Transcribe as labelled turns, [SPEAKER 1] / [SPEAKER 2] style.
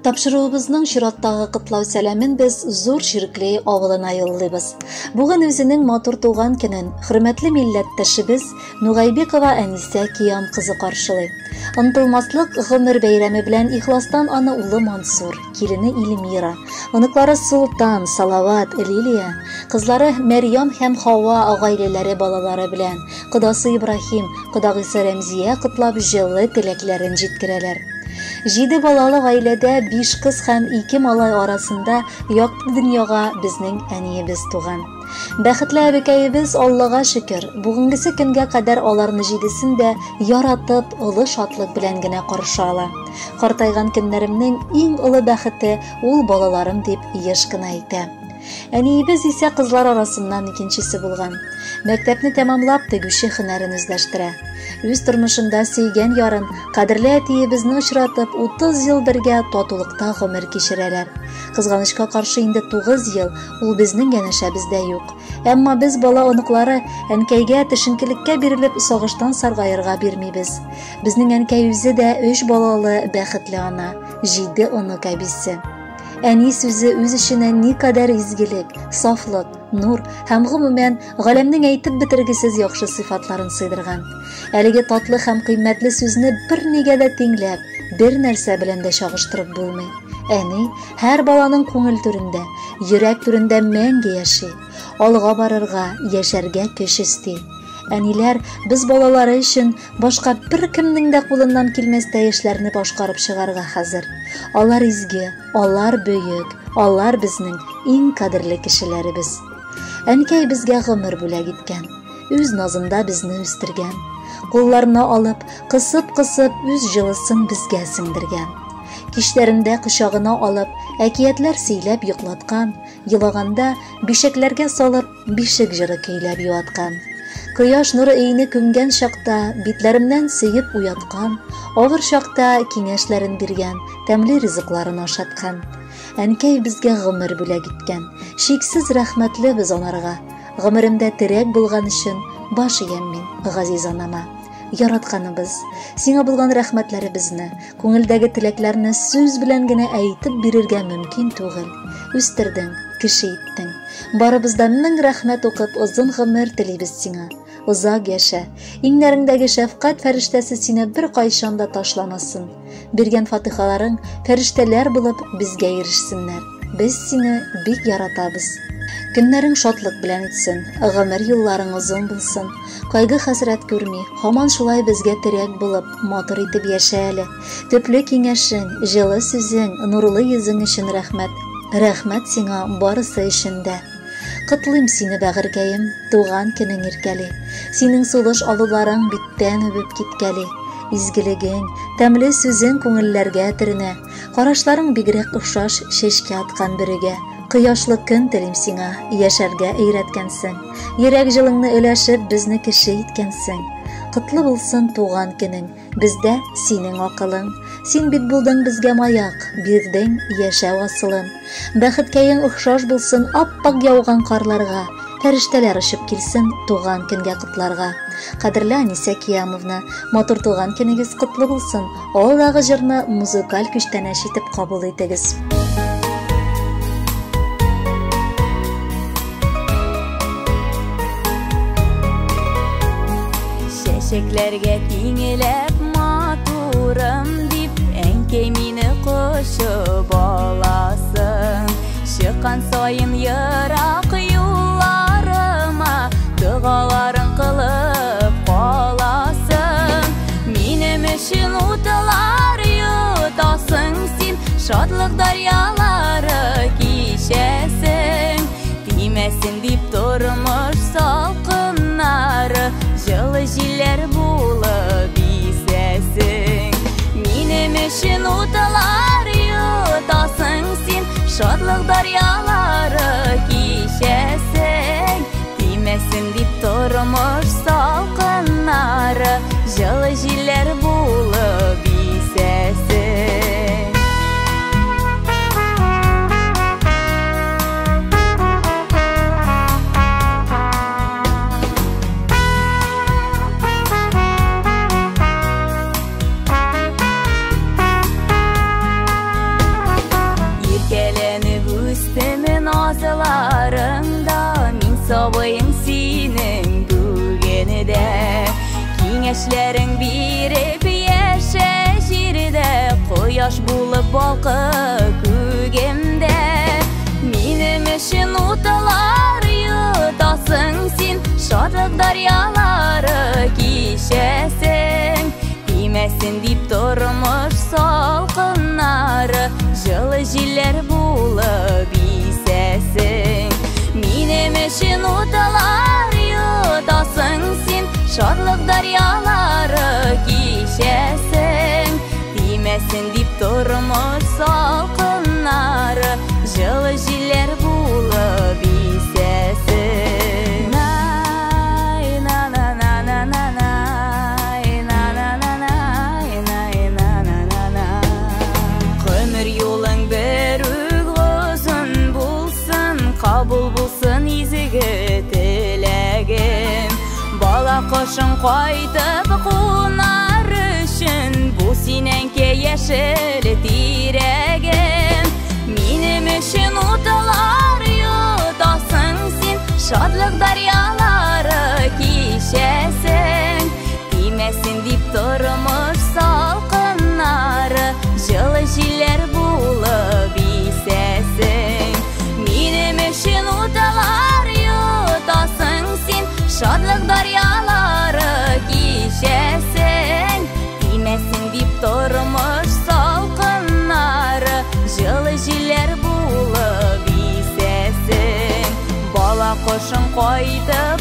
[SPEAKER 1] Тапшыруыбызның чираттагы кытлау сәламен без зур ширклей авылына юллыйбыз. Бүген үзенең матур туган көнен хөрмәтле милләттәшебез Нугайбекова Әнисә Киям кызы каршылый. Онытылмаслык гомер бәйрәме белән ихластан аны улы Мансур, килене Илмира, оныклары Султан, Салават, Лилия, кызлары Мәрьям һәм Хава гаиләләре балалары белән, кодасы Ибрахим, кодагысы Рәмзия кытлап җылы теләкләрен җиткерәләр. 7 балалы гаиләдә 5 кыз һәм 2 малай арасында якты дөньяга безнең әниебез туган. Бәхетле әбекәебез Аллага шөкер, бүгенгесе көнгә кадәр аларны 7сен дә яратып, олы шатлык белән генә каршы ала. Картайган көннәремнең иң олы бәхете ул балаларым дип еш кына әйтә. Әниебез исә кызлар арасыннан икенчесе булган. Мәктәпне тәмамлап тегүче һөнәрен үзләштерә. Үз тормышында сөйгән ярын, кадерле әтиебезне очратып, 30 ел бергә татулыкта гомер кичерәләр. Кызганычка каршы инде 9 ел ул безнең янәшәбездә юк. Әмма без бала оныклары әнкәйгә төшенкелеккә бирелеп сагыштан саргаерга бирмибез. Безнең әнкәй үзе дә 3 балалы бәхетле ана, 7 онык әбисе. Әни сүзе үз эшенә никадәр изгелек, сафлык, нур һәм гомумән галәмнең әйтеп бетергесез яхшы сыйфатларын сыйдырган. Әлеге татлы һәм кыйммәтле сүзне бернигә дә тиңләп, бер нәрсә белән дә чагыштырып булмый. Әни һәр баланың күңел түрендә, йөрәк түрендә мәңге яши. Алга барырга, яшәргә көч исти. Әниләр без балалары өчен башка бер кемнең дә кулыннан килмәстә эшләрне башкарып чыгарга хәзер. Алар изге, алар бөек, алар безнең иң кадерле кешеләребез. Әнкәй безгә гомер бүләк иткән, үз назында безне үстергән. Кулларына алып, кысып-кысып үз җылысын безгә сеңдергән. Кичләрендә кочагына алып, әкиятләр сөйләп йоклаткан, елаганда бишәкләргә салып, бишек җыры көйләп юаткан. Кояш нуры өйне күмгән чакта битләремнән сөеп уяткан, авыр чакта киңәшләрен биргән, тәмле ризыкларын ашаткан. Әнкәй безгә гомер бүләк иткән, шиксез рәхмәтле без анарга. Гомеремдә терәк булган өчен баш иям мин газиз анама. Яратканыбыз, сиңа булган рәхмәтләребезне, күңелдәге теләкләрне сүз белән генә әйтеп бирергә мөмкин түгел. Үстердең, кеше иттең. Барыбызда мең рәхмәт укып озын гомер телибез сиңа. Узак яшә, иңнәреңдәге шәфкать фәрештәсе сине бер кайчан да ташламасын. Биргән фатихаларың фәрештәләр булып безгә ирешсеннәр. Без сине бик яратабыз. Көннәрең шатлык белән үтсен, гомер юлларың озын булсын. Кайгы хәсрәт күрми, һаман шулай безгә терәк булып, матур итеп яшә әле. Төпле киңәшең, җылы сүзең, нурлы йөзең өчен рәхмәт. Рәхмәт сиңа барысы өчен дә. Кытлыйм сине бәгыркәем, туган көнең иркәли. Синең сулыш алуларың биттән үбеп киткәли. Изгелегең, тәмле сүзең күңелләргә төренә. Карашларың бигрәк охшаш чәчкә аткан бөрегә. Кояшлы көн телим сиңа, яшәргә өйрәткәнсең. Йөрәк җылыңны өләшеп безне кеше иткәнсең. Кытлы булсын туган көнең, бездә синең акылың. Син бит булдың безгә маяк, бирдең яшәү асылын. Бәхеткәең охшаш булсын ап-пак яуган карларга. Фәрештәләр очып килсен туган көнгә кытларга. Кадерле Әнисә Киямовна, матур туган көнегез кытлы булсын. Алдагы җырны музыкаль күчтәнәш итеп кабул итегез.
[SPEAKER 2] Чәчәкләргә тиңеләп матурым дип, әнкәй мине кочып аласың. Чыккан сайын ерак юлларыма дугаларын кылып каласың. Минем өчен утылар йотасың син, шатлык дарьялары кичәсең. Тимәсен дип тормыш салкыннары, җылы җилләр булып исәсең. Минем өчен утылар йотасың син, шатлык дарьялары кичәсең. Тимәсен дип тормыш салкыннары, җылы җилләр булып исәсең. Көчләрің биреп яшә җирдә, кояш булып балкы күгемдә. Минем өчен утылар йотасың син, шатлык дарьялары кичәсең. Тимәсен дип тормыш салкыннары, җылы җилләр булып исәсең. Минем өчен утылар йотасың син, шатлык дарьялары кичәсең. Тимәсен дип тормыш салкыннары, җылы җилләр булып исәсең. Гомер юлың бер узын булсын, кабул булсын изге теләгем. Бала кошың кайтып кунар өчен, бу синеңке яшел тирәгем. Минем өчен утылар йотасың син, шатлык дарьялары кичәсең. Тимәсен дип тормыш салкыннары, җылы җилләр булып исәсең. Минем өчен утылар йотасың син, шатлык дарьялары кичәсең. Тимәсен дип тормыш салкыннары, җылы җилләр булып исәсең. Бала кошың кайтып